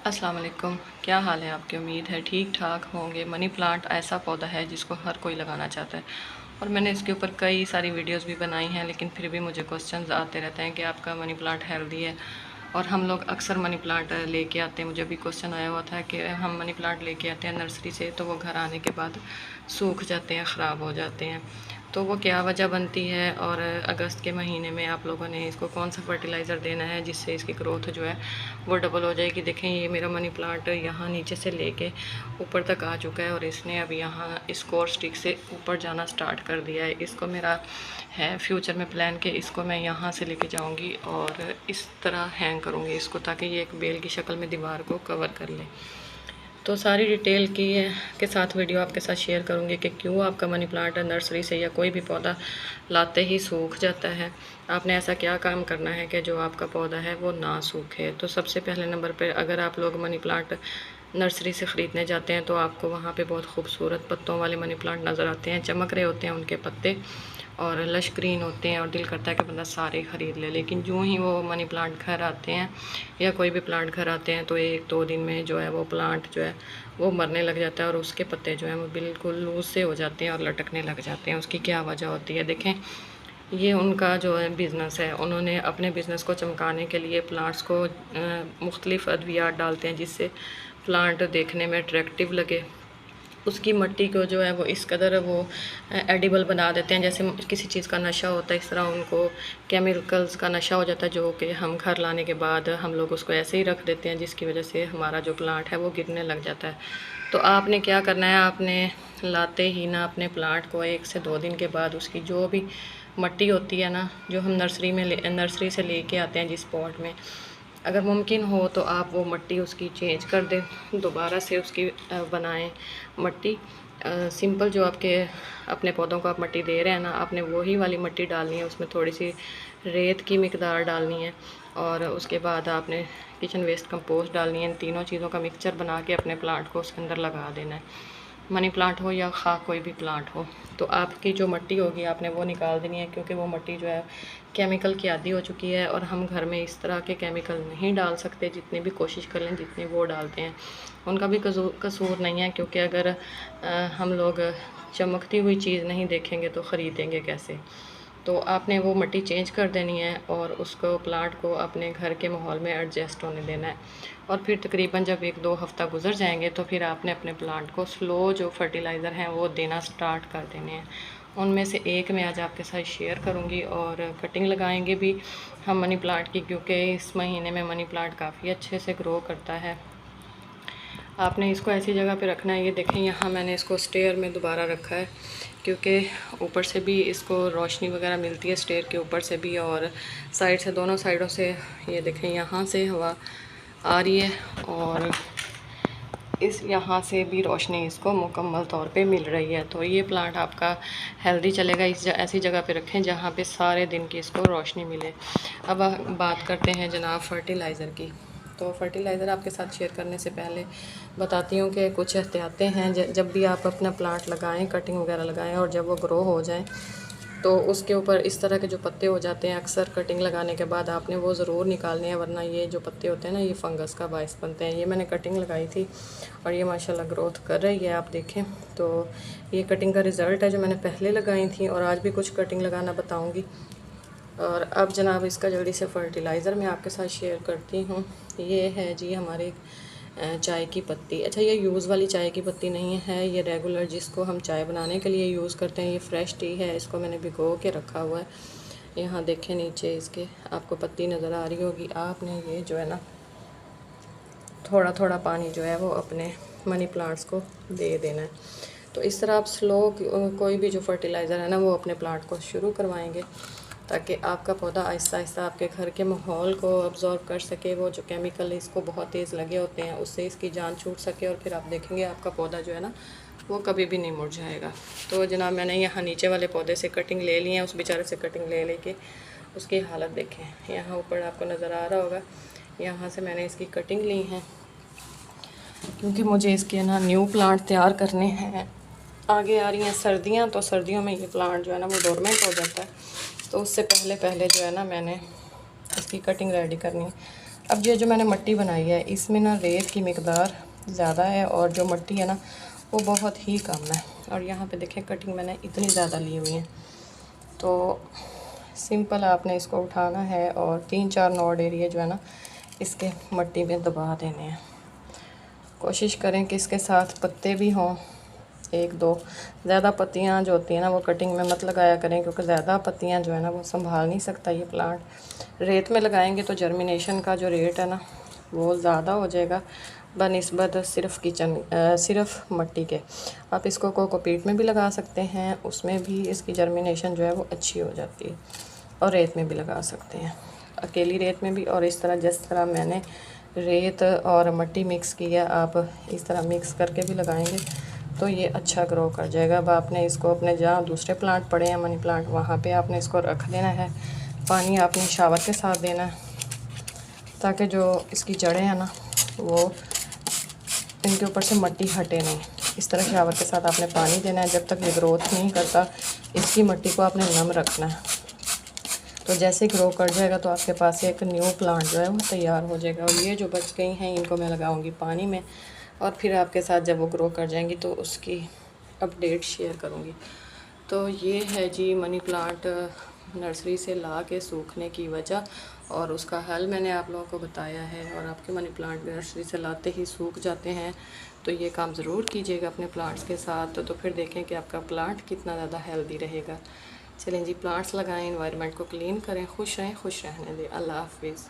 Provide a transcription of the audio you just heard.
अस्सलाम वालेकुम। क्या हाल है आपकी? उम्मीद है ठीक ठाक होंगे। मनी प्लांट ऐसा पौधा है जिसको हर कोई लगाना चाहता है और मैंने इसके ऊपर कई सारी वीडियोस भी बनाई हैं, लेकिन फिर भी मुझे क्वेश्चंस आते रहते हैं कि आपका मनी प्लांट हेल्दी है। और हम लोग अक्सर मनी प्लांट लेके आते हैं। मुझे भी क्वेश्चन आया हुआ था कि हम मनी प्लांट लेके आते हैं नर्सरी से, तो वो घर आने के बाद सूख जाते हैं, ख़राब हो जाते हैं। तो वो क्या वजह बनती है, और अगस्त के महीने में आप लोगों ने इसको कौन सा फर्टिलाइज़र देना है जिससे इसकी ग्रोथ जो है वो डबल हो जाएगी। देखें, ये मेरा मनी प्लांट यहाँ नीचे से लेके ऊपर तक आ चुका है और इसने अभी यहाँ इस कोर स्टिक से ऊपर जाना स्टार्ट कर दिया है। इसको मेरा है फ्यूचर में प्लान कि इसको मैं यहाँ से लेके जाऊँगी और इस तरह हैंग करूँगी इसको, ताकि ये एक बेल की शक्ल में दीवार को कवर कर ले। तो सारी डिटेल के साथ वीडियो आपके साथ शेयर करूँगी कि क्यों आपका मनी प्लांट नर्सरी से या कोई भी पौधा लाते ही सूख जाता है। आपने ऐसा क्या काम करना है कि जो आपका पौधा है वो ना सूखे। तो सबसे पहले नंबर पे, अगर आप लोग मनी प्लांट नर्सरी से ख़रीदने जाते हैं तो आपको वहाँ पे बहुत खूबसूरत पत्तों वाले मनी प्लांट नज़र आते हैं, चमक रहे होते हैं उनके पत्ते और लश ग्रीन होते हैं और दिल करता है कि बंदा सारे ख़रीद ले। लेकिन यूँ ही वो मनी प्लांट घर आते हैं या कोई भी प्लांट घर आते हैं तो 1-2 दिन में जो है वो प्लांट जो है वो मरने लग जाता है और उसके पत्ते जो हैं वो बिल्कुल लूज से हो जाते हैं और लटकने लग जाते हैं। उसकी क्या वजह होती है? देखें, ये उनका जो है बिज़नेस है। उन्होंने अपने बिज़नेस को चमकाने के लिए प्लांट्स को मुख्तलिफ़ अद्वियात डालते हैं जिससे प्लांट देखने में अट्रैक्टिव लगे। उसकी मिट्टी को जो है वो इस कदर वो एडिबल बना देते हैं, जैसे किसी चीज़ का नशा होता है इस तरह उनको केमिकल्स का नशा हो जाता है, जो कि हम घर लाने के बाद हम लोग उसको ऐसे ही रख देते हैं, जिसकी वजह से हमारा जो प्लांट है वो गिरने लग जाता है। तो आपने क्या करना है, आपने लाते ही ना अपने प्लांट को 1 से 2 दिन के बाद उसकी जो भी मिट्टी होती है ना, जो हम नर्सरी से लेके आते हैं जिस पॉट में, अगर मुमकिन हो तो आप वो मिट्टी उसकी चेंज कर दें, दोबारा से उसकी बनाएं मिट्टी। सिंपल जो आपके अपने पौधों को आप मिट्टी दे रहे हैं ना, आपने वही वाली मिट्टी डालनी है, उसमें थोड़ी सी रेत की मिकदार डालनी है और उसके बाद आपने किचन वेस्ट कंपोस्ट डालनी है। इन तीनों चीज़ों का मिक्सचर बना के अपने प्लांट को उसके अंदर लगा देना है। मनी प्लांट हो या कोई भी प्लांट हो, तो आपकी जो मिट्टी होगी आपने वो निकाल देनी है, क्योंकि वो मिट्टी जो है केमिकल की आदी हो चुकी है और हम घर में इस तरह के केमिकल नहीं डाल सकते। जितनी भी कोशिश कर लें, जितनी वो डालते हैं उनका भी कसूर नहीं है, क्योंकि अगर हम लोग चमकती हुई चीज़ नहीं देखेंगे तो ख़रीदेंगे कैसे। तो आपने वो मिट्टी चेंज कर देनी है और उसको प्लांट को अपने घर के माहौल में एडजस्ट होने देना है। और फिर तकरीबन जब 1-2 हफ़्ता गुजर जाएंगे तो फिर आपने अपने प्लांट को स्लो जो फर्टिलाइज़र हैं वो देना स्टार्ट कर देने हैं। उनमें से एक मैं आज आपके साथ शेयर करूंगी और कटिंग लगाएंगे भी हम मनी प्लांट की, क्योंकि इस महीने में मनी प्लांट काफ़ी अच्छे से ग्रो करता है। आपने इसको ऐसी जगह पे रखना है। ये देखें, यहाँ मैंने इसको स्टेयर में दोबारा रखा है, क्योंकि ऊपर से भी इसको रोशनी वगैरह मिलती है, स्टेयर के ऊपर से भी और साइड से, दोनों साइडों से। ये देखें, यहाँ से हवा आ रही है और इस यहाँ से भी रोशनी इसको मुकम्मल तौर पे मिल रही है। तो ये प्लांट आपका हेल्दी चलेगा। ऐसी जगह पे रखें जहाँ पे सारे दिन की इसको रोशनी मिले। अब बात करते हैं जनाब फर्टिलाइज़र की। तो फर्टिलाइज़र आपके साथ शेयर करने से पहले बताती हूँ कि कुछ एहतियातें हैं। जब भी आप अपना प्लांट लगाएं, कटिंग वगैरह लगाएं और जब वो ग्रो हो जाए तो उसके ऊपर इस तरह के जो पत्ते हो जाते हैं, अक्सर कटिंग लगाने के बाद आपने वो ज़रूर निकालने हैं, वरना ये जो पत्ते होते हैं ना, ये फंगस का बायस बनते हैं। ये मैंने कटिंग लगाई थी और ये माशाल्लाह ग्रोथ कर रही है, आप देखें। तो ये कटिंग का रिज़ल्ट है जो मैंने पहले लगाई थी और आज भी कुछ कटिंग लगाना बताऊँगी। और अब जनाब इसका जल्दी से फर्टिलाइज़र मैं आपके साथ शेयर करती हूँ। ये है जी हमारे चाय की पत्ती। अच्छा, ये यूज़ वाली चाय की पत्ती नहीं है, ये रेगुलर जिसको हम चाय बनाने के लिए यूज़ करते हैं। ये फ्रेश टी है, इसको मैंने भिगो के रखा हुआ है। यहाँ देखें, नीचे इसके आपको पत्ती नज़र आ रही होगी। आपने ये जो है ना, थोड़ा थोड़ा पानी जो है वो अपने मनी प्लांट्स को दे देना है। तो इस तरह आप स्लो कोई भी जो फर्टिलाइज़र है ना वो अपने प्लांट को शुरू करवाएंगे, ताकि आपका पौधा आहिस्ता आहिस्ता आपके घर के माहौल को अब्ज़ॉर्ब कर सके। वो जो केमिकल इसको बहुत तेज़ लगे होते हैं उससे इसकी जान छूट सके और फिर आप देखेंगे आपका पौधा जो है ना वो कभी भी नहीं मुरझाएगा। तो जनाब मैंने यहाँ नीचे वाले पौधे से कटिंग ले ली है, उस बेचारे से कटिंग ले लेके उसकी हालत देखें। यहाँ ऊपर आपको नज़र आ रहा होगा, यहाँ से मैंने इसकी कटिंग ली है, क्योंकि मुझे इसके ना न्यू प्लांट तैयार करने हैं। आगे आ रही हैं सर्दियाँ, तो सर्दियों में ये प्लांट जो है ना वो डोरमेंट हो जाता है, तो उससे पहले पहले जो है ना मैंने इसकी कटिंग रेडी करनी है। अब ये जो मैंने मिट्टी बनाई है इसमें ना रेत की मिकदार ज़्यादा है और जो मिट्टी है ना वो बहुत ही कम है। और यहाँ पे देखें कटिंग मैंने इतनी ज़्यादा ली हुई है। तो सिंपल आपने इसको उठाना है और 3-4 नॉड एरिया जो है ना इसके मिट्टी में दबा देने हैं। कोशिश करें कि इसके साथ पत्ते भी हों, 1-2। ज़्यादा पत्तियाँ जो होती हैं ना वो कटिंग में मत लगाया करें, क्योंकि ज़्यादा पत्तियाँ जो है ना वो संभाल नहीं सकता ये प्लांट। रेत में लगाएंगे तो जर्मिनेशन का जो रेट है ना वो ज़्यादा हो जाएगा बनिस्बत सिर्फ मिट्टी के। आप इसको कोकोपीट में भी लगा सकते हैं, उसमें भी इसकी जर्मिनेशन जो है वो अच्छी हो जाती है। और रेत में भी लगा सकते हैं, अकेली रेत में भी। और इस तरह जिस तरह मैंने रेत और मिट्टी मिक्स की है, आप इस तरह मिक्स करके भी लगाएंगे तो ये अच्छा ग्रो कर जाएगा। अब आपने इसको अपने जहाँ दूसरे प्लांट पड़े हैं मनी प्लांट, वहाँ पे आपने इसको रख देना है। पानी आपने शावर के साथ देना है ताकि जो इसकी जड़ें हैं ना वो इनके ऊपर से मिट्टी हटे नहीं। इस तरह शावर के साथ आपने पानी देना है। जब तक ये ग्रोथ नहीं करता इसकी मिट्टी को आपने नम रखना है। तो जैसे ग्रो कर जाएगा तो आपके पास एक न्यू प्लांट जो है वो तैयार हो जाएगा। और ये जो बच गई हैं इनको मैं लगाऊंगी पानी में, और फिर आपके साथ जब वो ग्रो कर जाएंगी तो उसकी अपडेट शेयर करूंगी। तो ये है जी मनी प्लांट नर्सरी से ला के सूखने की वजह, और उसका हल मैंने आप लोगों को बताया है। और आपके मनी प्लांट नर्सरी से लाते ही सूख जाते हैं, तो ये काम ज़रूर कीजिएगा अपने प्लांट्स के साथ। तो फिर देखें कि आपका प्लांट कितना ज़्यादा हेल्दी रहेगा। चलें जी, प्लांट्स लगाएं, एनवायरनमेंट को क्लीन करें, खुश रहें, खुश रहने दें। अल्लाह हाफिज़।